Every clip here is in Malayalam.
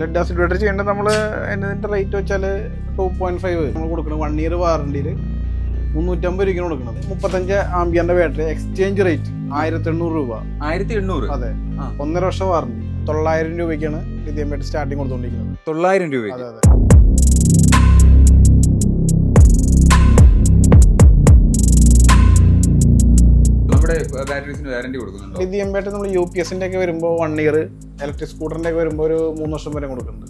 ലെഡ് ആസിഡ് ബാറ്ററി ചെയ്യേണ്ടത് നമ്മൾ അതിൻ്റെ റേറ്റ് വെച്ചാൽ 2.5 നമ്മൾ കൊടുക്കണം 1 year വാറണ്ടിയിൽ 350 രൂപയ്ക്കാണ് കൊടുക്കുന്നത്. 35 ആംബിയറിന്റെ ബാറ്ററി എക്സ്ചേഞ്ച് റേറ്റ് 1800 രൂപ. 1800? അതെ, 1.5 വർഷം വാറണ്ടി. 900 രൂപയ്ക്കാണ് ലിഥിയം ബാറ്ററി സ്റ്റാർട്ടിങ് കൊടുത്തുകൊണ്ടിരിക്കുന്നത്. 900 രൂപ? അതെ അതെ. ബാറ്ററീസിന് വാറണ്ടി കൊടുക്കുന്നുണ്ടോ? ലിഥിയം ബാറ്ററി നമ്മൾ UPS ഒക്കെ വരുമ്പോൾ 1 year, ഇലക്ട്രിക് സ്കൂട്ടറിന്റെ ഒക്കെ വരുമ്പോൾ ഒരു 3 വർഷം വരെ കൊടുക്കുന്നുണ്ട്.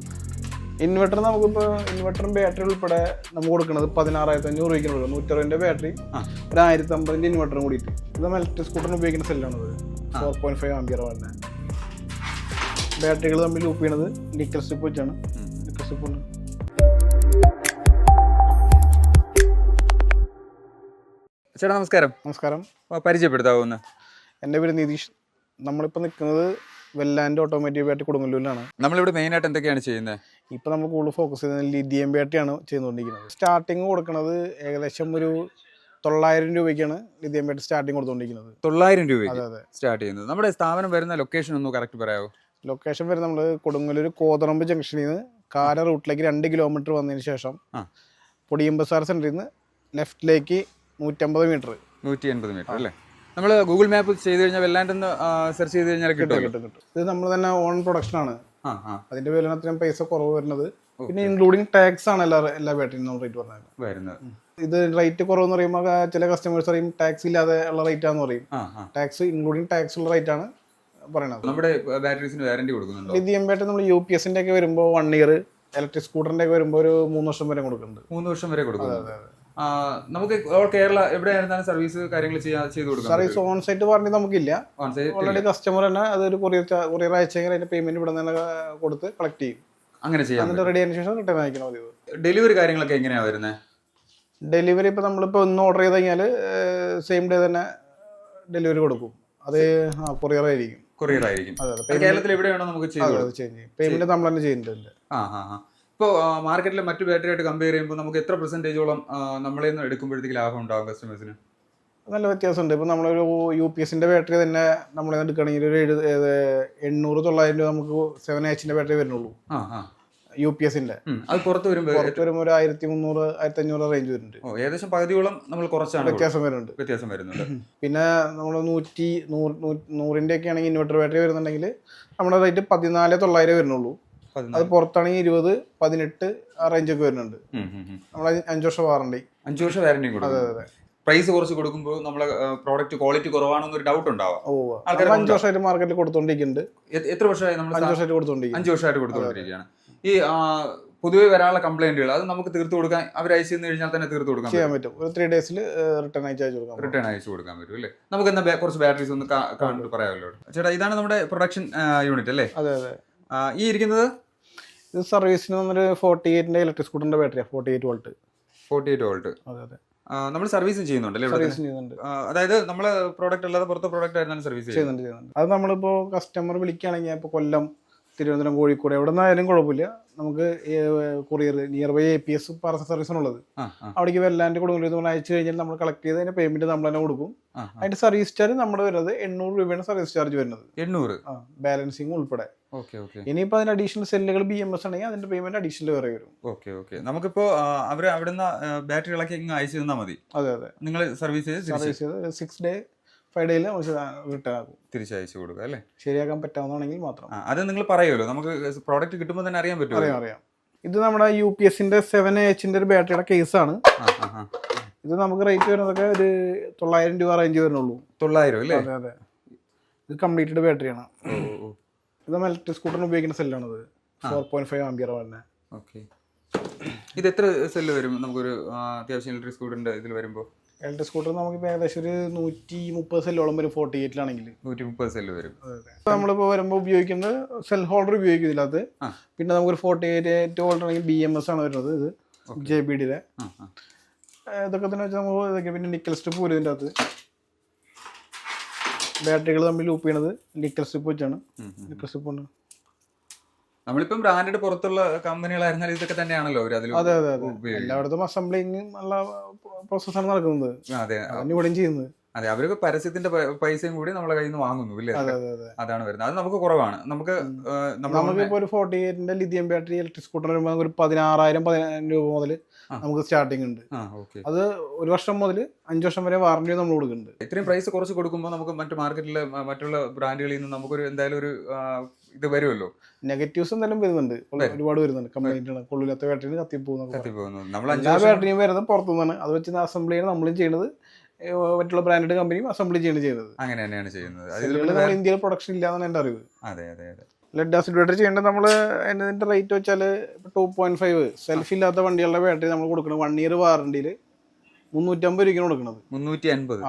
ഇൻവെർട്ടർ നമുക്കിപ്പോൾ ഇൻവെർട്ടറും ബാറ്ററി ഉൾപ്പെടെ നമുക്ക് കൊടുക്കുന്നത് 16,500 രൂപയ്ക്ക് കൊടുക്കും. 160 ബാറ്ററി, ഒരു 1050 ഇൻവെർട്ടറും കൂടിയിട്ട്. ഇത് ഇലക്ട്രിക് സ്കൂട്ടറിന് ഉപയോഗിക്കുന്ന സെല്ലാണത്. 4.5 ആംപിയർ വരുന്നത്. ബാറ്ററികൾ തമ്മിൽ ലൂപ്പ് ചെയ്യണത് നിക്കൽ സ്ട്രിപ്പ് വെച്ചാണ്. നിക്കൽ സ്ട്രിപ്പ് ഉണ്ട്. ചേട്ടാ നമസ്കാരം. നമസ്കാരം. പരിചയപ്പെടുത്താവുന്ന? എൻ്റെ പേര് നിതീഷ്. നമ്മളിപ്പോൾ നിൽക്കുന്നത് വെല്ലാൻഡ് ഓട്ടോമാറ്റിക് ബാറ്ററി കൊടുങ്ങല്ലൂരിലാണ്. നമ്മളിവിടെ മെയിനായിട്ട് എന്തൊക്കെയാണ് ചെയ്യുന്നത്? ഇപ്പോൾ നമ്മൾ കൂടുതൽ ഫോക്കസ് ചെയ്യുന്നത് ലിഥിയം ബാറ്ററിയാണ് ചെയ്തുകൊണ്ടിരിക്കുന്നത്. സ്റ്റാർട്ടിങ് കൊടുക്കുന്നത് ഏകദേശം ഒരു 900 രൂപയ്ക്കാണ് ലിഥിയം ബാറ്ററി സ്റ്റാർട്ടിങ് കൊടുത്തുകൊണ്ടിരിക്കുന്നത്. 900 രൂപയ്ക്ക്? അതെ അതെ. സ്റ്റാർട്ട് ചെയ്യുന്നത്. നമ്മുടെ സ്ഥാപനം വരുന്ന ലൊക്കേഷൻ ഒന്ന് കറക്റ്റ് പറയാമോ? ലൊക്കേഷൻ വരുന്നത് നമ്മൾ കൊടുങ്ങല്ലൂർ കോതറമ്പ് ജംഗ്ഷനിൽ നിന്ന് കാര റൂട്ടിലേക്ക് 2 കിലോമീറ്റർ വന്നതിന് ശേഷം പൊടിയമ്പസാർ സെൻറ്ററിൽ നിന്ന് ലെഫ്റ്റിലേക്ക് 150 മീറ്റർ. 180 മീറ്റർ അല്ലേ? നമ്മൾ ഗൂഗിൾ മാപ്പ് ചെയ്ത് കഴിഞ്ഞാൽ വെല്ലാണ്ടെന്ന് സെർച്ച് ചെയ്ത് കഴിഞ്ഞാൽ കിട്ടും. ഇത് നമ്മൾ തന്നെ ഓൺ പ്രൊഡക്ഷൻ ആണ്. അതിന്റെ പേരിലാണ് അത്രയും പൈസ കുറവ് വരുന്നത്. പിന്നെ ഇൻക്ലൂഡിങ് ടാക്സ് ആണ് എല്ലാ ബാറ്ററിനും റേറ്റ് വരുന്നത്. ഇത് റേറ്റ് കുറവെന്ന് പറയുമ്പോൾ ചില കസ്റ്റമേഴ്സ് പറയും ടാക്സ് ഇല്ലാതെ ഉള്ള റേറ്റ് ആണെന്ന് പറയും. ടാക്സ് ഇൻക്ലൂഡിങ് ടാക്സ് ഉള്ള റേറ്റ് ആണ് പറയുന്നത്. നമ്മുടെ ബാറ്ററീസിന് വാറണ്ടി കൊടുക്കുന്നുണ്ടോ? ലിഥിയം ബാറ്ററി നമ്മൾ UPS ഒക്കെ വരുമ്പോൾ 1 year, ഇലക്ട്രിക് സ്കൂട്ടറിന്റെ ഒക്കെ വരുമ്പോൾ ഒരു 3 വർഷം വരെ കൊടുക്കുന്നുണ്ട്. 3 വർഷം വരെ കൊടുക്കുന്നത്. നമുക്ക് കേരള എവിടെയായിരുന്നാലും സർവീസ് കാര്യങ്ങൾ ചെയ്ത് കൊടുക്കാം. സർവീസ് ഓൺ സൈറ്റ് പറഞ്ഞ് നമുക്കില്ല. ഓൾറെഡി കസ്റ്റമർ തന്നെ അതൊരു കൊറിയർ അയച്ചെങ്കിൽ അതിന്റെ പേയ്മെന്റ് ഇവിടെ നിന്ന് കൊടുത്ത് കളക്ട് ചെയ്യും. അങ്ങനെ ചെയ്യാം. റെഡി ആയതിനു ശേഷം റിട്ടേൺ അയക്കണം. മതി. ഡെലിവറി കാര്യങ്ങളൊക്കെ എങ്ങനെയാണ് വരുന്നത്? ഡെലിവറി ഇപ്പോൾ നമ്മളിപ്പോൾ ഒന്ന് ഓർഡർ ചെയ്ത് കഴിഞ്ഞാൽ സെയിം ഡേ തന്നെ ഡെലിവറി കൊടുക്കും. അത് കൊറിയർ ആയിരിക്കും. കേരളത്തിൽ എവിടെയാണോ നമുക്ക് പേയ്മെന്റ് നമ്മൾ തന്നെ ചെയ്യുന്നുണ്ട്. ഇപ്പോൾ മാർക്കറ്റിലെ മറ്റു ബാറ്ററിയായിട്ട് കമ്പയർ ചെയ്യുമ്പോൾ നമുക്ക് എത്ര പെർസെൻറ്റേജോളം നമ്മളിൽ നിന്ന് എടുക്കുമ്പോഴത്തേക്ക് ലാഭം ഉണ്ടാകും കസ്റ്റമേഴ്സിന്? നല്ല വ്യത്യാസമുണ്ട്. ഇപ്പോൾ നമ്മളൊരു UPS ബാറ്ററി തന്നെ നമ്മളിൽ നിന്ന് എടുക്കുകയാണെങ്കിൽ ഒരു 800-900 രൂപ നമുക്ക് 7H ബാറ്ററി വരുന്നുള്ളൂ. UPS അത് പുറത്ത് വരുമ്പോൾ ഒരു 1300-1500 റേഞ്ച് വരുന്നുണ്ട്. ഏകദേശം പകുതിയോളം നമ്മൾ കുറച്ചാണ് വ്യത്യാസം വരുന്നുണ്ട്. പിന്നെ നമ്മൾ 100 ഒക്കെ ആണെങ്കിൽ ഇൻവെർട്ടർ ബാറ്ററി വരുന്നുണ്ടെങ്കിൽ നമ്മുടെ റേറ്റ് 14,900 വരുന്നുള്ളൂ. അത് പുറത്താണെങ്കിൽ 20-18 ആ റേഞ്ചൊക്കെ വരുന്നുണ്ട്. നമ്മൾ 5 വർഷം വാറണ്ടി. 5 വർഷം വാറണ്ടി കൊടുക്കും. അതെ അതെ. പ്രൈസ് കുറച്ച് കൊടുക്കുമ്പോൾ നമ്മളെ പ്രോഡക്റ്റ് ക്വാളിറ്റി കുറവാണെന്നൊരു ഡൗട്ട് ഉണ്ടാവാം. 5 വർഷമായിട്ട് മാർക്കറ്റിൽ കൊടുത്തോണ്ടിരിക്കുന്നുണ്ട്. എത്ര വർഷമായി നമ്മൾ? 5 വർഷമായിട്ട് കൊടുത്തോണ്ടിരിക്കുകയാണ്. ഈ പൊതുവെ വരാനുള്ള കംപ്ലൈന്റുകൾ അത് നമുക്ക് തീർത്തു കൊടുക്കാൻ അവർ അയച്ചു തന്നു കഴിഞ്ഞാൽ തന്നെ തീർത്തു കൊടുക്കാൻ പറ്റും. ഒരു 3 days റിട്ടേൺ അയച്ചു കൊടുക്കാൻ പറ്റും അല്ലേ? നമുക്ക് എന്താ കുറച്ച് ബാറ്ററീസ് ഒന്ന് കണ്ടു പറയാമല്ലോ ചേട്ടാ. ഇതാണ് നമ്മുടെ പ്രൊഡക്ഷൻ യൂണിറ്റ് അല്ലേ? അതെ അതെ. ഈ ഇരിക്കുന്നത് ഇത് സർവീസിന് വന്നൊരു 48 ഇലക്ട്രിക് സ്കൂട്ടറിന്റെ ബാറ്ററിയാണ്. 48 വോൾട്ട്. 48 വോൾട്ട്. അതെ അതെ. നമ്മൾ സർവീസും ചെയ്യുന്നുണ്ടല്ലേ? അതായത് നമ്മളെ പ്രോഡക്റ്റ് അല്ലാതെ പുറത്തെ പ്രോഡക്റ്റ് ആയിരുന്നാലും സർവീസ് ചെയ്യുന്നുണ്ട്. അത് നമ്മളിപ്പോ കസ്റ്റമർ വിളിക്കുകയാണെങ്കിൽ ഇപ്പോൾ കൊല്ലം, തിരുവനന്തപുരം, കോഴിക്കോട് എവിടെ നിന്നായാലും കുഴപ്പമില്ല. നമുക്ക് courier near by APS parcel സർവീസാണുള്ളത്. അവിടേക്ക് വെല്ലാണ്ട് കൊടുക്കുന്നത് അയച്ചു കഴിഞ്ഞാൽ നമ്മൾ കളക്ട് ചെയ്ത് അതിന്റെ പേയ്മെന്റ് നമ്മൾ തന്നെ കൊടുക്കും. അതിന്റെ സർവീസ് ചാർജ് നമ്മുടെ വരുന്നത് 800 രൂപയാണ് സർവീസ് ചാർജ് വരുന്നത്. 800 ബാലൻസിങ് ഉൾപ്പെടെ. ഇനിയിപ്പോ അതിന് അഡീഷണൽ സെല്ലുകൾ BMS ആണെങ്കിൽ അതിന്റെ പേയ്മെന്റ് അഡീഷണൽ വേറെ വരും. നമുക്കിപ്പോ അവര് അവിടുന്ന് ബാറ്ററികളൊക്കെ അയച്ചു തന്നാൽ മതി. അതെ അതെ. നിങ്ങൾ സർവീസ് ചെയ്ത് 6 day 5 days റിട്ടേൺ ആകും. തിരിച്ചയച്ചു കൊടുക്കുക അല്ലേ? ശരിയാക്കാൻ പറ്റാവുന്നതാണെങ്കിൽ മാത്രം. അത് നിങ്ങൾ പറയുമല്ലോ, നമുക്ക് പ്രോഡക്റ്റ് കിട്ടുമ്പോൾ തന്നെ അറിയാൻ പറ്റും. അറിയാം. ഇത് നമ്മുടെ UPS 7H ഒരു ബാറ്ററിയുടെ കേസാണ്. ഇത് നമുക്ക് റേറ്റ് വരുന്നതൊക്കെ ഒരു 900 രൂപ റേഞ്ച് വരുന്നുള്ളൂ. 900 അല്ലേ? അതെ അതെ. ഇത് കംപ്ലീറ്റഡ് ബാറ്ററിയാണ്. ഇത് ഇലക്ട്രിക് സ്കൂട്ടറിന് ഉപയോഗിക്കുന്ന സെല്ലാണത്. 4.5 ആംപിയർ വരുന്നത്. ഇത് എത്ര സെല്ല് വരും നമുക്കൊരു അത്യാവശ്യം ഇലക്ട്രിക് സ്കൂട്ടറിന്റെ ഇതിൽ വരുമ്പോൾ? ഇലക്ട്രിക് സ്കൂട്ടർ നമുക്കിപ്പോൾ ഏകദേശം ഒരു 130 സെല്ലോളം വരും. 48 130 സെല്ല് വരും. നമ്മളിപ്പോൾ വരുമ്പോൾ ഉപയോഗിക്കുന്നത് സെൽ ഹോൾഡർ ഉപയോഗിക്കുന്നില്ല. അത് പിന്നെ നമുക്കൊരു 48 വോൾട്ട് ആണെങ്കിൽ BMS ആണ് വരുന്നത്. ഇത് JBDയുടെ ഇതൊക്കെ തന്നെ വെച്ചാൽ നമുക്ക് ഇതൊക്കെ. പിന്നെ നിക്കൽ സ്ട്രിപ്പ് വരും ഇതിൻ്റെ അകത്ത്. ബാറ്ററികൾ തമ്മിൽ ലൂപ്പ് ചെയ്യണത് നിക്കൽ സ്ട്രിപ്പ് വെച്ചാണ്. നിക്കൽ സ്ട്രിപ്പ് ഉണ്ട്. നമ്മളിപ്പം ബ്രാൻഡഡ് പുറത്തുള്ള കമ്പനികളായിരുന്നാൽ ഇതൊക്കെ തന്നെയാണല്ലോ അവർ അതിൽ. അതെ അതെ അതെ. എല്ലായിടത്തും അസംബ്ലിങ് നല്ല പ്രോസസ്സാണ് നടക്കുന്നത്. ഇവിടെയും ചെയ്യുന്നത്. അതെ, അവർക്ക് പരസ്യത്തിന്റെ പൈസയും കൂടി നമ്മളെ കയ്യിൽ നിന്ന് വാങ്ങുന്നു ഇല്ലേ? അതെ അതെ അതെ. അതാണ് വരുന്നത്. അത് നമുക്ക് കുറവാണ്. നമുക്ക് നമുക്കിപ്പോ ഒരു 48ന്റെ ലിഥിയം ബാറ്ററി ഇലക്ട്രിക് സ്കൂട്ടർ വരുമ്പോൾ നമുക്ക് ഒരു 16,000 രൂപ മുതൽ നമുക്ക് സ്റ്റാർട്ടിംഗ് ഉണ്ട്. അത് 1 വർഷം മുതൽ 5 വർഷം വരെ വാറന്റി നമ്മൾ കൊടുക്കുന്നുണ്ട്. ഇത്രയും പ്രൈസ് കുറച്ച് കൊടുക്കുമ്പോൾ നമുക്ക് മറ്റു മാർക്കറ്റിലെ മറ്റുള്ള ബ്രാൻഡുകളിൽ നിന്ന് നമുക്കൊരു എന്തായാലും ഒരു ഇത് വരുമല്ലോ. നെഗറ്റീവ്സ് എന്തായാലും വരുന്നുണ്ട്, ഒരുപാട് വരുന്നുണ്ട്. കംപ്ലൈന്റ് കൊള്ളില്ലാത്ത ബാറ്ററി കത്തിപ്പോകുന്നു. നമ്മൾ എല്ലാ ബാറ്ററിയും വരുന്നത് പുറത്തുനിന്നാണ്. അത് വെച്ച് അസംബ്ലി ചെയ്യണം നമ്മളും ചെയ്യുന്നത്. മറ്റുള്ള ബ്രാൻഡഡ് കമ്പനിയും അസംബ്ലി ചെയ്യുന്നത് അങ്ങനെ തന്നെയാണ് ചെയ്യുന്നത്. നമ്മൾ ഇന്ത്യയിൽ പ്രൊഡക്ഷൻ ഇല്ലാന്നാണ് എൻ്റെ അറിവ്. അതെ അതെ അതെ. ലെഡ് ആസിഡ് ബാറ്ററി ചെയ്യേണ്ടത് നമ്മൾ അതിൻ്റെ റേറ്റ് വെച്ചാൽ 2.5 സെൽഫ് ഇല്ലാത്ത വണ്ടികളുടെ ബാറ്ററി നമ്മൾ കൊടുക്കുന്നത് 1 ഇയർ വാറണ്ടിയിൽ 350 രൂപയ്ക്കാണ് കൊടുക്കുന്നത്. 350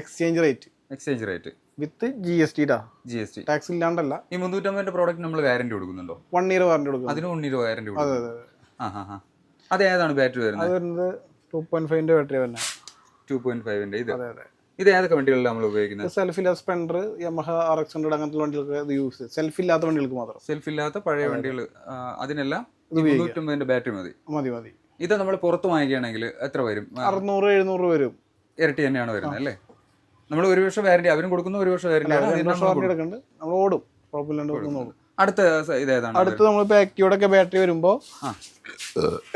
exchange rate with GST tax ഇല്ലാണ്ടല്ല. ഈ 350 പ്രോഡക്റ്റ് നമ്മൾ വാറന്റി കൊടുക്കുന്നുണ്ടോ? 1 ഇയർ വാറന്റി കൊടുക്കും. അതിന് 1 ഇയർ വാറന്റി അതെ കൊടുക്കും. അതെ. അത് ഏതാണ് ബാറ്ററി വരുന്നത്? അത് വരുന്നത് 2.5ന്റെ ബാറ്ററി വരുന്നത്. 2.5ന്റെ ഇത്. അതെ അതെ. ഇത് ഏതൊക്കെ വണ്ടികളിലാണ് നമ്മൾ ഉപയോഗിക്കുന്നത്? സെൽഫ് ഇല്ലാത്ത സ്പെൻഡർ, യമഹ RX100 അങ്ങനത്തെ വണ്ടികൾക്ക് ഇത് യൂസ് ചെയ്യും. സെൽഫ് ഇല്ലാത്ത വണ്ടികൾക്ക് മാത്രം. സെൽഫ് ഇല്ലാത്ത പഴയ വണ്ടികൾ അതിനെല്ലാം 350ന്റെ ബാറ്ററി മതി. ഇത് നമ്മൾ പുറത്ത് വാങ്ങിക്കുകയാണെങ്കിൽ എത്ര വരും? 600-700 വരും. ഇരട്ടി തന്നെയാണ് വരുന്നത് അല്ലേ? നമ്മൾ 1 വർഷം വാറന്റി അവരും കൊടുക്കുന്നു, 1 വർഷം വാറന്റി എടുക്കുന്നുണ്ട്. നമ്മൾ ഓടും, കുഴപ്പമില്ലാണ്ട്. അടുത്ത ഇതേതാണ്? അടുത്ത് നമ്മൾ ബാക്കിയോടെ ഒക്കെ ബാറ്ററി വരുമ്പോ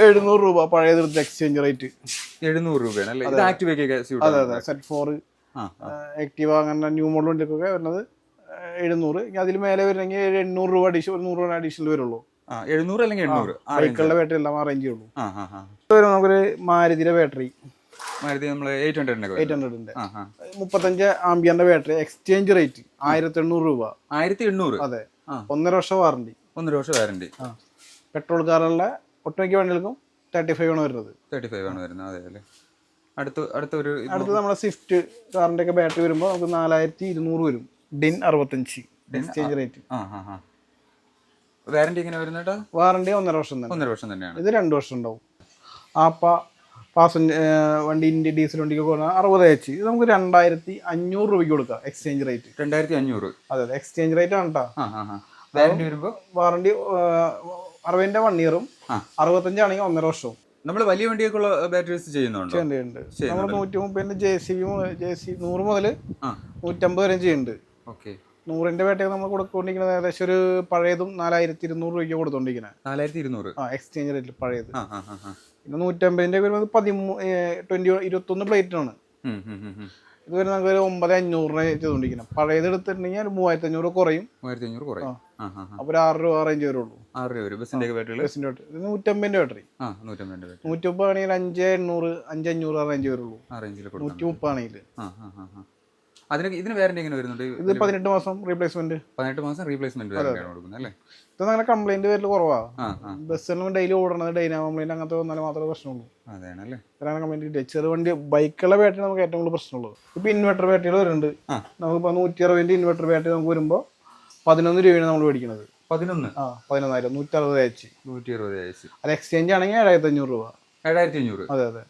700 രൂപ പഴയതെടുത്ത് എക്സ്ചേഞ്ച് റേറ്റ്. 700 രൂപയാണ് അല്ലേ? ഇത് ആക്ടിവ. അതെ അതെ. സെറ്റ് 4 ആക്റ്റീവ അങ്ങനെ ന്യൂ മോഡൽ വണ്ടിയൊക്കെ വരുന്നത് 700. അതിൽ മേലെ വരണമെങ്കിൽ 800 രൂപ അഡീഷണൽ, 100 രൂപ അഡീഷണൽ വരുള്ളൂ. 700 അല്ലെങ്കിൽ 800 സൈക്കിളിന്റെ ബാറ്ററി എല്ലാം അറേഞ്ച് ചെയ്യുള്ളൂ. നമുക്കൊരു മാരുതിയുടെ ബാറ്ററി, മാരുതി നമ്മൾ 800ന്റെ 35 ആംബിയറിന്റെ ബാറ്ററി എക്സ്ചേഞ്ച് റേറ്റ് 1800 രൂപ. 1800? അതെ. 1.5 വർഷം വാറണ്ടി. 1 വർഷം വാറണ്ടി. പെട്രോൾ കാറുള്ള ഒട്ടുമിക്ക വണ്ടികൾക്കും 35 ആണ് വരുന്നത്. 35 ആണ് വരുന്നത്. അതെ അല്ലേ? അടുത്ത് നമ്മുടെ സ്വിഫ്റ്റ് കാറിന്റെ ഒക്കെ ബാറ്ററി വരുമ്പോൾ നമുക്ക് 4200 വരും. DIN 65 exchange rate. വാറണ്ടി എങ്ങനെ വരുന്നത്? വാറണ്ടി 1.5 വർഷം തന്നെ. 1.5 വർഷം തന്നെയാണ്. ഇത് 2 വർഷം ഉണ്ടാവും. വണ്ടി ഇന്ത്യ ഡീസൽ വണ്ടിക്ക് 60 H ഇത് നമുക്ക് 2500 രൂപയ്ക്ക് കൊടുക്കാം എക്സ്ചേഞ്ച് റേറ്റ്. 2500? അതെ അതെ. എക്സ്ചേഞ്ച് റേറ്റ് ആണ് കേട്ടോ. വാറണ്ടി വരുമ്പോൾ വാറണ്ടി 60ന്റെ 1 ഇയറും 65 ആണെങ്കിൽ 1.5 വർഷവും. നമ്മൾ വലിയ വണ്ടിയൊക്കെയുള്ള ബാറ്ററീസ് ചെയ്യുന്നുണ്ട്. നമ്മൾ 130ന്റെ JCB 100 മുതൽ 150 വരെ ചെയ്യുന്നുണ്ട്. 100ന്റെ ബാറ്ററി നമ്മൾ കൊടുക്കൊണ്ടിരിക്കുന്നത് ഏകദേശം ഒരു പഴയതും 4200 രൂപയ്ക്ക് കൊടുത്തോണ്ടിരിക്കുന്നത്. 4200 എക്സ്ചേഞ്ച് റേറ്റിൽ പഴയത്. പിന്നെ 150ന്റെ വരുന്നത് 21 പ്ലേറ്റ് ആണ്. ഇത് വരുന്നത് നമുക്ക് 9500 ചെയ്തോണ്ടിരിക്കുന്നത്. പഴയത് എടുത്തിട്ടുണ്ടെങ്കിൽ 3500 കുറയും. അപ്പൊ 6 രൂപ റേഞ്ച് വരുള്ളൂ. 150ന്റെ ബാറ്ററി. 150ന്റെ ബാറ്ററി 150 ആണെങ്കിൽ 5800 5500 റേഞ്ച് വരുള്ളൂ. 130 ആണെങ്കിൽ. ഇതിന് വാറന്റി എങ്ങനെ വരുന്നുണ്ട്? ഇത് 18 മാസം റീപ്ലേസ്മെന്റ്. 18 മാസം റീപ്ലേസ്മെന്റ് വാറന്റിയാണ് കൊടുക്കുന്നത് അല്ലേ? ഇത് അങ്ങനെ കംപ്ലൈന്റ് വരൽ കുറവാണ്. ബസ്സിലും ഡെയിലി ഓടണത് ഡൈനാമോ കംപ്ലൈന്റ് അങ്ങനത്തെ വന്നാലും മാത്രമേ പ്രശ്നമുള്ളൂ. അതാണല്ലേ? കംപ്ലൈന്റ് കിട്ടിയ ചെറു വണ്ടി ബൈക്കുള്ള ബാറ്ററി നമുക്ക് ഏറ്റവും കൂടുതൽ പ്രശ്നമുള്ളൂ. ഇപ്പൊ ഇൻവെർട്ടർ ബാറ്ററികൾ വരുന്നുണ്ട്. നമുക്കിപ്പോ 160 ഇൻവെർട്ടർ ബാറ്ററി നമുക്ക് വരുമ്പോ 11 രൂപയാണ് നമ്മൾ മേടിക്കുന്നത്. 11? 11,000 160 H. 160 H. അത് എക്സ്ചേഞ്ച് ആണെങ്കിൽ 7500 രൂപ. 7500? അതെ അതെ.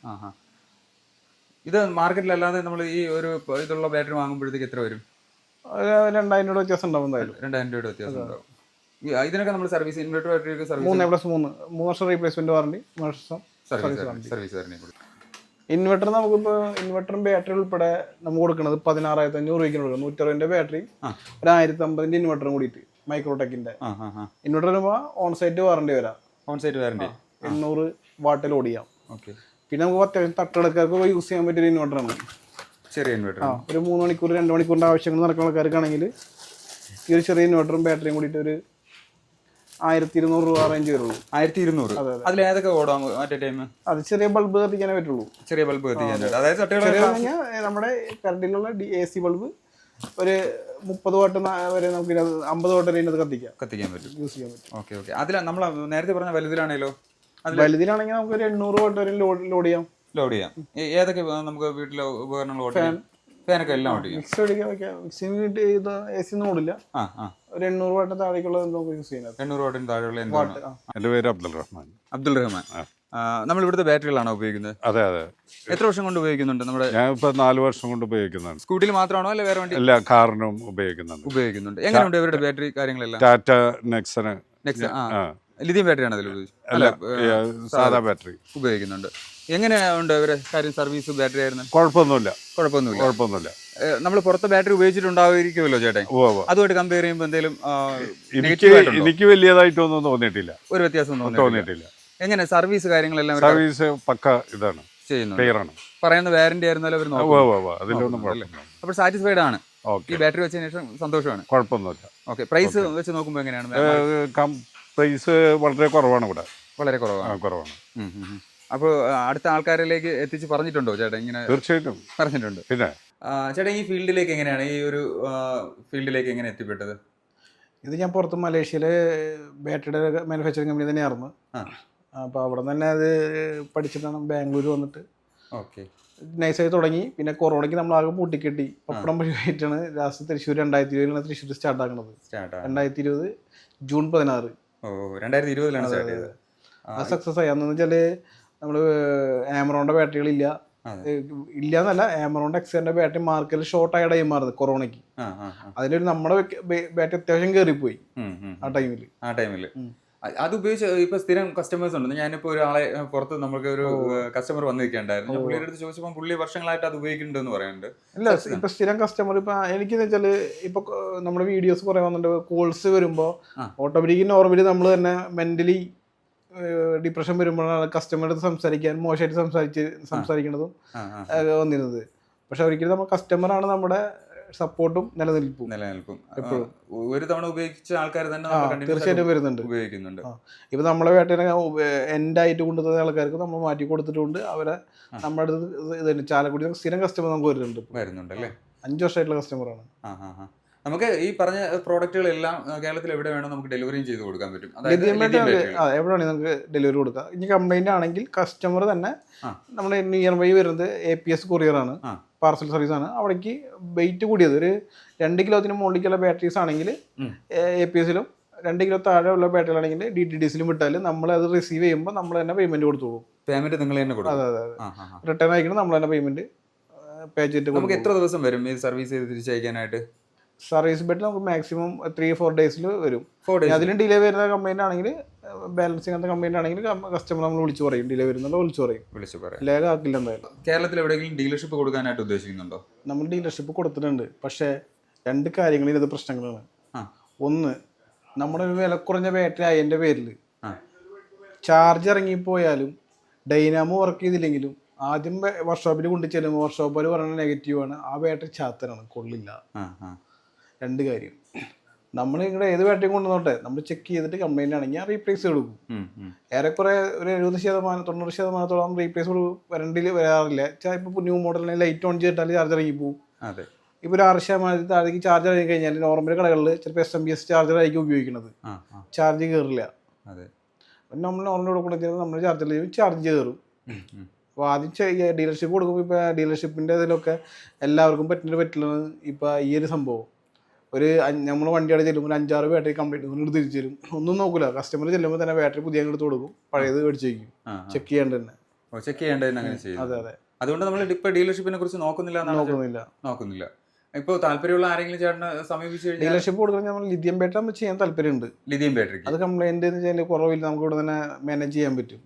ഇത് മാർക്കറ്റിലല്ലാതെ നമ്മൾ ഈ ഒരു ഇതുള്ള ബാറ്ററി വാങ്ങുമ്പോഴത്തേക്ക് എത്ര വരും? 2000 രൂപ വ്യത്യാസം ഉണ്ടാവും. 2000 രൂപ വ്യത്യാസം ഉണ്ടാവും. ഇതിനൊക്കെ നമ്മൾ സർവീസ് ഇൻവെർട്ടർ ബാറ്ററിക്ക് സർവീസ് 3 വർഷം റീപ്ലേസ്മെന്റ് വാറണ്ടി, 3 വർഷം സർവീസ് വാറണ്ടി. ഇൻവെർട്ടർ നമുക്കിപ്പോൾ ഇൻവെർട്ടറും ബാറ്ററി ഉൾപ്പെടെ നമുക്ക് കൊടുക്കുന്നത് 16,500 രൂപയ്ക്ക് കൊടുക്കുന്നത്. 160ന്റെ ബാറ്ററി, ഒരു 1050ന്റെ ഇൻവെർട്ടറും കൂടിയിട്ട് മൈക്രോടെക്കിന്റെ ഇൻവെർട്ടർ വരുമ്പോൾ ഓൺ സൈറ്റ് വാറണ്ടി വരാം. 800 വാട്ടിൽ ഓടിയാം. പിന്നെ നമുക്ക് അത്യാവശ്യം തട്ടുകടക്കാർക്ക് യൂസ് ചെയ്യാൻ പറ്റിയൊരു ഇൻവെർട്ടറാണ്. ചെറിയ ഇൻവെർട്ടർ. ഒരു 3 മണിക്കൂർ 2 മണിക്കൂറിന്റെ ആവശ്യങ്ങൾ നടക്കുന്ന ആൾക്കാർക്കാണെങ്കിൽ ഈ ഒരു ചെറിയ ഇൻവെർട്ടറും ബാറ്ററിയും കൂടിയിട്ട് ഒരു 1200 രൂപ റേഞ്ച് വരുള്ളൂ. 1200? അതിൽ ഏതൊക്കെ ഓടാം അറ്റ് എ ടൈം? അത് ചെറിയ ബൾബ് കത്തിക്കാനേ പറ്റുള്ളൂ. ചെറിയ ബൾബ് കത്തിക്കാൻ. അതായത് നമ്മുടെ കറണ്ടിലുള്ള AC ബൾബ് ഒരു 30 വാട്ട് വരെ നമുക്ക് 50 വാട്ട് വരെ കത്തിക്കാൻ പറ്റും, യൂസ് ചെയ്യാൻ പറ്റും. ഓക്കെ. അതിൽ നമ്മൾ നേരത്തെ പറഞ്ഞ വലുതിലാണേലോ? വലുതിലാണെങ്കിൽ നമുക്ക് ഒരു 800 വാട്ട് വരെ ലോഡ് ചെയ്യാം. ഏതൊക്കെ നമുക്ക് വീട്ടിലെ ഉപകരണങ്ങൾ? ഫാനൊക്കെ എല്ലാം ഓടിക്കാം. AC ഒന്നും ഓടില്ല. ഒരു 800 വാട്ട് താഴേക്കുള്ളത് നമുക്ക് യൂസ് ചെയ്യാം. 800 വാട്ടിന് താഴെയുള്ള എന്താണ്? എൻ്റെ പേര് അബ്ദുൾ റഹ്മാൻ. നമ്മൾ ഇവിടുത്തെ ബാറ്ററികളാണോ ഉപയോഗിക്കുന്നത്? അതെ അതെ. എത്ര വർഷം കൊണ്ട് ഉപയോഗിക്കുന്നുണ്ട്? നമ്മുടെ ഞാൻ ഇപ്പൊ 4 വർഷം കൊണ്ട് ഉപയോഗിക്കുന്നുണ്ട്. സ്കൂട്ടിയിൽ മാത്രമാണോ അല്ലെ വേറെ വണ്ടി? എല്ലാ കാറിനും ഉപയോഗിക്കുന്നുണ്ട്. എങ്ങനെയുണ്ട് ഇവരുടെ ബാറ്ററി കാര്യങ്ങളെല്ലാം? ടാറ്റ നെക്സൺ ലിഥിയം ബാറ്ററിയാണ് അതിൽ അല്ല സാധാ ബാറ്ററി ഉപയോഗിക്കുന്നുണ്ട്. എങ്ങനെയുണ്ട് ഇവരെ കാര്യം? സർവീസ് ബാറ്ററി ആയിരുന്നു? കുഴപ്പമൊന്നുമില്ല. നമ്മൾ പുറത്തെ ബാറ്ററി ഉപയോഗിച്ചിട്ടുണ്ടാവുമായിരിക്കുമല്ലോ ചേട്ടൻ, ഉവ്വ് ഉവ്വ്. അതുമായിട്ട് കമ്പയർ ചെയ്യുമ്പോൾ എന്തെങ്കിലും എനിക്ക് വലിയതായിട്ടൊന്നും തോന്നിയിട്ടില്ല. ഒരു വ്യത്യാസം തോന്നിയിട്ടില്ല. എങ്ങനെ സർവീസ് കാര്യങ്ങളെല്ലാം സർവീസ് പക്ക ഇതാണ്, ചെയ്യുന്നു? ക്ലിയർ ആണ്. പറയുന്ന വാറന്റി ആയിരുന്നാലും അവർ അതിലൊന്നും കുഴപ്പമില്ല. അപ്പോൾ സാറ്റിസ്ഫൈഡ് ആണ്? ഓക്കെ, ഈ ബാറ്ററി വെച്ചതിന് ശേഷം സന്തോഷമാണ്? കുഴപ്പമൊന്നുമില്ല. ഓക്കെ, പ്രൈസ് വെച്ച് നോക്കുമ്പോൾ എങ്ങനെയാണ്? പ്രൈസ് വളരെ കുറവാണ് ഇവിടെ, വളരെ കുറവാണ്. അപ്പോൾ അടുത്ത ആൾക്കാരിലേക്ക് എത്തിച്ച് പറഞ്ഞിട്ടുണ്ടോ ചേട്ടാ ഇങ്ങനെ? തീർച്ചയായിട്ടും പറഞ്ഞിട്ടുണ്ട്. പിന്നെ ചേട്ടാ ഈ ഫീൽഡിലേക്ക് എങ്ങനെയാണ്, ഈ ഒരു ഫീൽഡിലേക്ക് എങ്ങനെ എത്തിപ്പെട്ടത്? ഇത് ഞാൻ പുറത്ത് മലേഷ്യയിലെ ബാറ്ററിയുടെ മാനുഫാക്ചറിങ് കമ്പനി തന്നെയായിരുന്നു. അപ്പോൾ അവിടെ തന്നെ അത് പഠിച്ചിട്ടാണ് ബാംഗ്ലൂർ വന്നിട്ട് ഓക്കെ നൈസായി തുടങ്ങി. പിന്നെ കൊറോണയ്ക്ക് നമ്മൾ ആകെ പൂട്ടിക്കെട്ടി പപ്പടം വഴിയായിട്ടാണ് ലാസ്റ്റ് തൃശ്ശൂർ 2020 തൃശ്ശൂർ സ്റ്റാർട്ട് ആക്കുന്നത്. 2020 ജൂൺ 16. 2020 സ്റ്റാർട്ട് ചെയ്തത്. അത് സക്സസ് ആയി. അതെന്ന് വെച്ചാൽ നമ്മൾ ആമറോണിൻ്റെ ബാറ്ററികളില്ല, ഇല്ലയെന്നല്ല, ആമറോണിൻ്റെ എക്സിൻ്റെ ബാറ്ററി മാർക്കറ്റിൽ ഷോർട്ടായ ടൈമായിരുന്നു കൊറോണയ്ക്ക്. അതിലൊരു നമ്മുടെ ബാറ്ററി അത്യാവശ്യം കയറിപ്പോയി ആ ടൈമിൽ. അത് ഉപയോഗിച്ച് ഇപ്പൊ സ്ഥിരം കസ്റ്റമേഴ്സ് ഉണ്ട്. ഞാനിപ്പോ ഒരാളെ പുറത്ത് നമുക്ക് ഒരു കസ്റ്റമർ വന്നിരിക്കണ്ടായിരുന്നു. പുള്ളിയുടെ അടുത്ത് ചോദിച്ചപ്പോൾ പുള്ളി വർഷങ്ങളായിട്ട് അത് ഉപയോഗിക്കുന്നുണ്ടെന്ന് പറയുന്നുണ്ട്. ഇല്ല, ഇപ്പൊ സ്ഥിരം കസ്റ്റമർ ഇപ്പൊ എനിക്കെന്ന് വെച്ചാല് ഇപ്പൊ നമ്മുടെ വീഡിയോസ് കുറെ വന്നിട്ടുണ്ട്. കോൾസ് വരുമ്പോ ഓട്ടോമാറ്റിക്കലി നോർമലി നമ്മൾ തന്നെ മെന്റലി ഡിപ്രഷൻ വരുമ്പോഴാണ് കസ്റ്റമറുടെ അടുത്ത് സംസാരിക്കാൻ മോശമായിട്ട് സംസാരിക്കുന്നതും വന്നിരുന്നത്. പക്ഷെ ഒരിക്കലും നമ്മൾ കസ്റ്റമറാണ് നമ്മുടെ സപ്പോർട്ടും നിലനിൽപ്പും ഒരു തവണ ഉപയോഗിച്ച ആൾക്കാർ തന്നെ തീർച്ചയായിട്ടും ഉപയോഗിക്കുന്നുണ്ട്. ഇപ്പൊ നമ്മളെ വേട്ടനെ എൻഡായിട്ട് കൊണ്ടുവന്ന ആൾക്കാർക്ക് നമ്മൾ മാറ്റി കൊടുത്തിട്ടുണ്ട്. അവരെ നമ്മുടെ അടുത്ത് ചാലക്കുടി സ്ഥിരം കസ്റ്റമർ നമുക്ക് വരുന്നുണ്ട് അല്ലേ? 5 വർഷമായിട്ടുള്ള കസ്റ്റമറാണ്. നമുക്ക് ഈ പറഞ്ഞ പ്രോഡക്റ്റുകളെല്ലാം കേരളത്തിൽ എവിടെ വേണോ നമുക്ക് ഡെലിവറിയും ചെയ്ത് കൊടുക്കാൻ പറ്റും. എവിടെ വേണമെങ്കിൽ നമുക്ക് ഡെലിവറി കൊടുക്കാം. ഇനി കംപ്ലൈന്റ് ആണെങ്കിൽ കസ്റ്റമർ തന്നെ നമ്മുടെ നിയർ ബൈ വരുന്നത് APS കൊറിയറാണ്, പാർസൽ സർവീസ് ആണ്. അവിടേക്ക് വെയിറ്റ് കൂടിയത് ഒരു 2 കിലോത്തിന് മുകളിലേക്കുള്ള ബാറ്ററീസ് ആണെങ്കിൽ APSലും 2 കിലോ താഴെ ഉള്ള ബാറ്ററികളാണെങ്കിൽ DTDCലും വിട്ടാൽ നമ്മൾ അത് റിസീവ് ചെയ്യുമ്പോൾ നമ്മൾ തന്നെ പേയ്മെന്റ് കൊടുത്തോളൂ. പേയ്മെന്റ് നിങ്ങൾ തന്നെ കൊടുക്കും? അതെ. റിട്ടേൺ അയക്കണം, നമ്മൾ തന്നെ പേയ്മെന്റ് പേ ചെയ്തിട്ട്. നമുക്ക് എത്ര ദിവസം വരും ഈ സർവീസ് ചെയ്ത് തിരിച്ചയക്കാനായിട്ട്? സർവീസ് ബെറ്റ് നമുക്ക് മാക്സിമം 3-4 ഡേയ്സിൽ വരും. അതിലും ഡിലേ വരുന്ന കംപ്ലൈന്റ് ആണെങ്കിൽ, ബാലൻസിങ് അങ്ങനത്തെ കംപ്ലൈന്റ് ആണെങ്കിൽ കസ്റ്റമർ നമ്മൾ വിളിച്ചു പറയും. ഡിലേ വരുന്നുണ്ടോ വിളിച്ചു പറയും. ലേഖ ആക്കില്ല എന്തായാലും. കേരളത്തിൽ എവിടെയെങ്കിലും ഡീലർഷിപ്പ് കൊടുക്കാനായിട്ട് ഉദ്ദേശിക്കുന്നുണ്ടോ? നമ്മൾ ഡീലർഷിപ്പ് കൊടുത്തിട്ടുണ്ട്. പക്ഷേ 2 കാര്യങ്ങളിൽ ഇത് പ്രശ്നങ്ങളാണ്. ഒന്ന്, നമ്മുടെ ഒരു വില കുറഞ്ഞ ബാറ്ററി ആയതിൻ്റെ പേരിൽ ചാർജ് ഇറങ്ങിപ്പോയാലും ഡൈനാമോ വർക്ക് ചെയ്തില്ലെങ്കിലും ആദ്യം വർക്ക്ഷോപ്പിൽ കൊണ്ടു ചെല്ലുമ്പോൾ വർക്ക്ഷോപ്പർ പറയുന്നത് നെഗറ്റീവാണ്, ആ ബാറ്ററി ചാത്തനാണ്, കൊള്ളില്ല. 2 കാര്യം, നമ്മൾ ഇങ്ങനെ ഏത് ബാറ്ററി കൊണ്ടുവന്നോട്ടെ നമ്മൾ ചെക്ക് ചെയ്തിട്ട് കംപ്ലൈന്റ് ആണെങ്കിൽ റീപ്ലേസ് കൊടുക്കും. ഏറെക്കുറെ ഒരു 70-90% റീപ്ലേസ് വരാറില്ല. ഇപ്പോൾ ന്യൂ മോഡലിനെ ലൈറ്റ് ഓൺ ചെയ്തിട്ടാൽ ചാർജർ ഇറങ്ങി പോകും. ഇപ്പോൾ ഒരു 6% താഴേക്ക് ചാർജർ ഇറങ്ങി കഴിഞ്ഞാൽ നോർമൽ കടകളിൽ ചിലപ്പോൾ SMPS ചാർജർ ആയിരിക്കും ഉപയോഗിക്കുന്നത്, ചാർജ് കയറില്ല. നമ്മൾ നോർമൽ കൊടുക്കുന്നത് നമ്മൾ ചാർജർ ചാർജ് കയറും. അപ്പോൾ ആദ്യം ഡീലർഷിപ്പ് കൊടുക്കുമ്പോൾ ഇപ്പോൾ ഡീലർഷിപ്പിൻ്റെ ഇതിലൊക്കെ എല്ലാവർക്കും പറ്റില്ല. ഇപ്പോൾ ഈ ഒരു സംഭവം ഒരു നമ്മൾ വണ്ടിയുടെ ചെല്ലുമ്പോൾ 5-6 ബാറ്ററി കംപ്ലീറ്റ് ഇങ്ങോട്ട് തിരിച്ചു തരും. ഒന്നും നോക്കില്ല, കസ്റ്റമർ ചെല്ലുമ്പോൾ തന്നെ ബാറ്ററി പുതിയ എടുത്ത് കൊടുക്കും, പഴയത് മേടിച്ച് വയ്ക്കും. ചെക്ക് ചെയ്യാണ്ട് തന്നെ അങ്ങനെ ചെയ്യും. അതെ. അതുകൊണ്ട് നമ്മൾ ഇപ്പോൾ ഡീലർഷിപ്പിനെ കുറിച്ച് നോക്കുന്നില്ല. ഇപ്പോൾ താല്പര്യമുള്ള ആരെങ്കിലും ചേട്ടനെ സമീപിച്ച് കഴിഞ്ഞാൽ ഡീലർഷിപ്പ് കൊടുക്കാൻ നമ്മൾ ലിഥിയം ബാറ്ററി നമ്മൾ ചെയ്യാൻ താല്പര്യമുണ്ട്. ലിഥിയം ബാറ്ററി അത് കംപ്ലൈന്റ് എന്ന് വെച്ചാൽ കുറവില്ല, നമുക്ക് ഇവിടെ തന്നെ മാനേജ് ചെയ്യാൻ പറ്റും.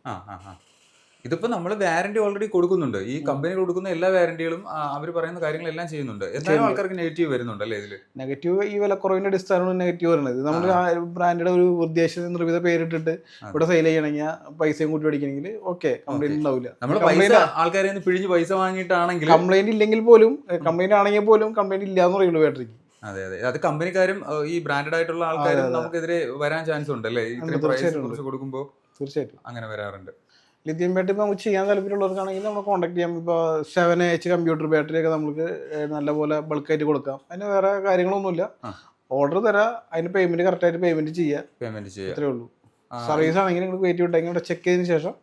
ഇതിപ്പോ നമ്മൾ വാറന്റി ഓൾറെഡി കൊടുക്കുന്നുണ്ട്. ഈ കമ്പനി കൊടുക്കുന്ന എല്ലാ വാറന്റികളും അവർ പറയുന്ന കാര്യങ്ങളെല്ലാം ചെയ്യുന്നുണ്ട്. എന്തായാലും ആൾക്കാർക്ക് നെഗറ്റീവ് വരുന്നുണ്ടല്ലേ? ഇതിൽ നെഗറ്റീവ് ഈ വിലക്കുറവിന്റെ അടിസ്ഥാനമാണ് നെഗറ്റീവ് വരുന്നത്. നമ്മൾ ബ്രാൻഡിന്റെ ഒരു ഉദ്ദേശ നിർമ്മിത പേരിട്ടിട്ട് ഇവിടെ സെയിൽ ചെയ്യണമെങ്കിൽ പൈസയും കൂട്ടി മേടിക്കണമെങ്കിൽ ഓക്കെ, കംപ്ലൈന്റ് ഉണ്ടാവില്ല. നമ്മൾ പൈസ ആൾക്കാരെ പിഴിഞ്ഞ് പൈസ വാങ്ങിയിട്ടാണെങ്കിൽ കംപ്ലൈന്റ് ഇല്ലെങ്കിൽ പോലും, കംപ്ലൈന്റ് ആണെങ്കിൽ പോലും കംപ്ലൈന്റ് ഇല്ല എന്ന് പറയുള്ളൂ ബാറ്ററിക്ക്. അതെ. അത് കമ്പനിക്കാരും ഈ ബ്രാൻഡഡ് ആയിട്ടുള്ള ആൾക്കാരും നമുക്കെതിരെ വരാൻ ചാൻസ് ഉണ്ടല്ലേ? ഇത്രയും പ്രൈസ് കുറച്ച് കൊടുക്കുമ്പോൾ തീർച്ചയായിട്ടും അങ്ങനെ വരാറുണ്ട്. ലിഥിയം ബാറ്ററി നമുക്ക് ചെയ്യാൻ താല്പര്യമുള്ളവർക്കാണെങ്കിൽ നമ്മൾ കോൺടാക്ട് ചെയ്യാം. ഇപ്പോൾ 7H കമ്പ്യൂട്ടർ ബാറ്ററിയൊക്കെ നമുക്ക് നല്ലപോലെ ബൾക്കായിട്ട് കൊടുക്കാം. അതിന് വേറെ കാര്യങ്ങളൊന്നുമില്ല. ഓർഡർ തരാം, അതിന് പേയ്മെന്റ് കറക്റ്റായിട്ട് പേയ്മെന്റ് ചെയ്യാം, അത്രേ ഉള്ളൂ. സർവീസ് ആണെങ്കിൽ നിങ്ങൾ വെയിറ്റ് വിട്ടെങ്കിൽ ഇവിടെ ചെക്ക് ചെയ്തതിന് ശേഷം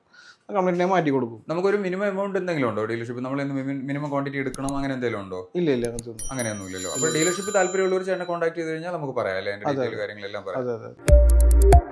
കംപ്ലൈന്റിനെ മാറ്റി കൊടുക്കും. നമുക്കൊരു മിനിമം എമൗണ്ട് എന്തെങ്കിലും ഉണ്ടോ ഡീലർഷിപ്പ്? നമ്മൾ മിനിമം ക്വാണ്ടിറ്റി എടുക്കണം അങ്ങനെ എന്തെങ്കിലും ഉണ്ടോ? ഇല്ല, അങ്ങനെയൊന്നും ഇല്ലല്ലോ. അപ്പോൾ ഡീലർഷിപ്പ് താല്പര്യമുള്ളവർ ചേട്ടനെ കോൺടാക്ട് ചെയ്ത് കഴിഞ്ഞാൽ നമുക്ക് പറയാം അല്ലേ? അതിന്റെ കാര്യങ്ങളെല്ലാം പറയാം.